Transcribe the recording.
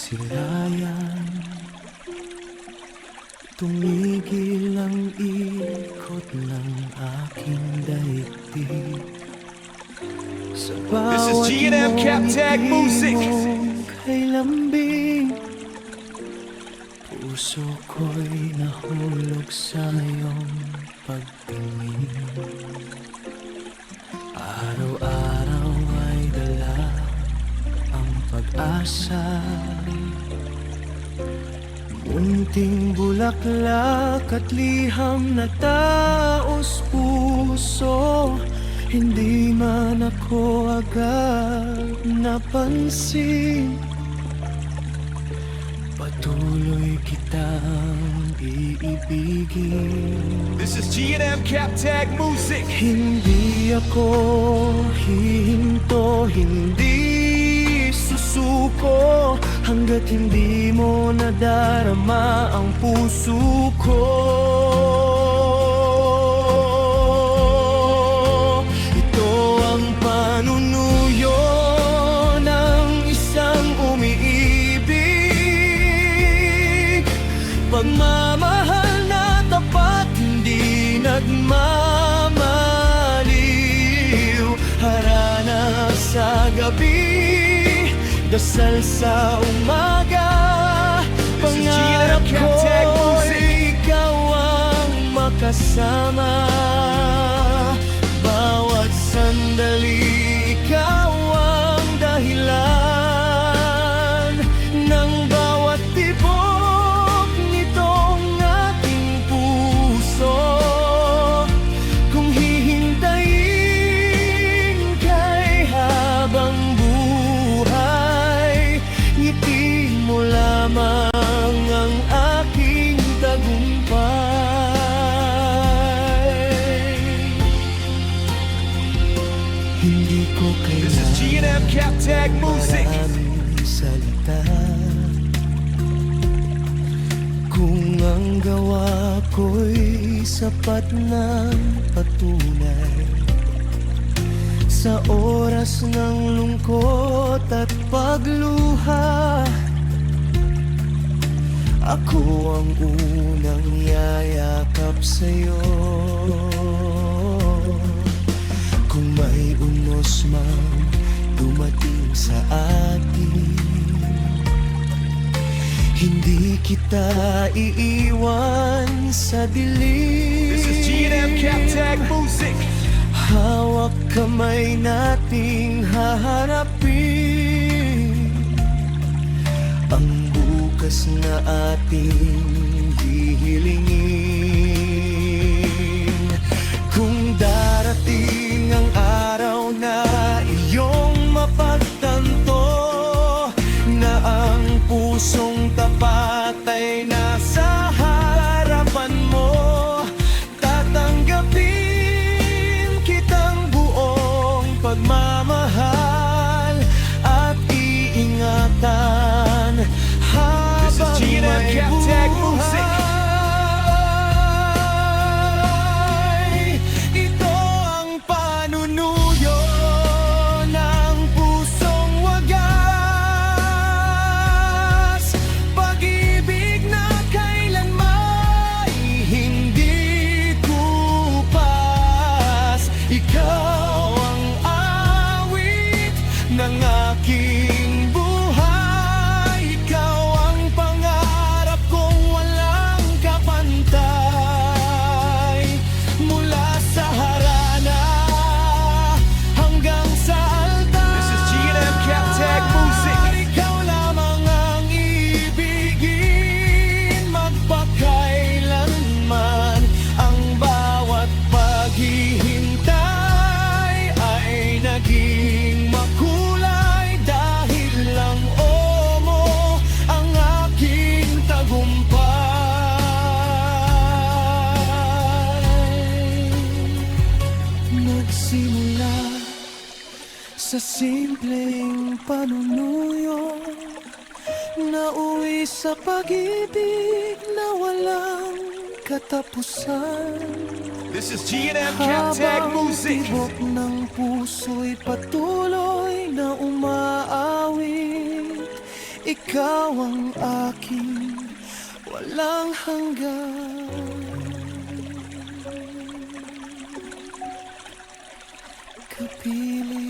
silayan, tumigil ang ikot ng aking daigdig. Sa This is bawat G&M Cap Tag Music. kay lambing, puso ko'y nahulog sa iyong pagtingin. Araw-araw ay dala ang pag-asa, munting bulaklak at liham na taos puso. Hindi man ako agad napansin, patuloy kitang iibigin. This is G&M Cap Tag Music. Hindi ako hihinto, hindi susuko hanggat hindi mo nadarama ang puso ko. Ito ang panunuyo ng isang umiibig, pagmamahal na tapat, hindi nagmamaliw. Harana sa gabi, dasal sa umaga, pangarap ko'y ikaw ang makasama. Bawat sandali, ikaw ang dahilan ng bawat tibok nitong ating puso. Kung hihintayin kay habang buhay, ngiti mo lamang ang aking tagumpay. Hindi ko This is G&M Cap Tag Music. maraming salita kung ang gawa ko'y sapat na patunay sa oras ng lungkot at pagluha. Ako ang unang yayakap sa'yo. Kung may unos man dumating sa atin, hindi kita iiwan sa dilim. This is G&M Cap Tag Music. Hawak kamay nating haharapin ang bukas na ating hihilingin. Kung darating ang araw na iyong mapagtanto na ang pusong tapat ay nasa harapan mo, tatanggapin kitang buong pagmamahal at iingatan This is habang G&M may Cap Tag Music. buhay. Ito ang panunuyo ng pusong wagas, pag-ibig na kailanman hindi kupas. Ikaw ang awit ng aking buhay, ikaw ang pangarap kong walang kapantay. Mula sa harana hanggang sa altar, This is G&M Cap Tag Music. ikaw lamang ang ibigin, magpakailanman. Ang bawat paghihintay ay naging makulay dahil lang mo ang aking tagumpay. Nagsimula sa simpleng panunuyo, nauwi sa pag-ibig na walang katapusan. This is G&M Cap Tag Habang Music. tibok ng puso'y patuloy na umaawit, ikaw ikaw ang aking walang hanggan. Kapiling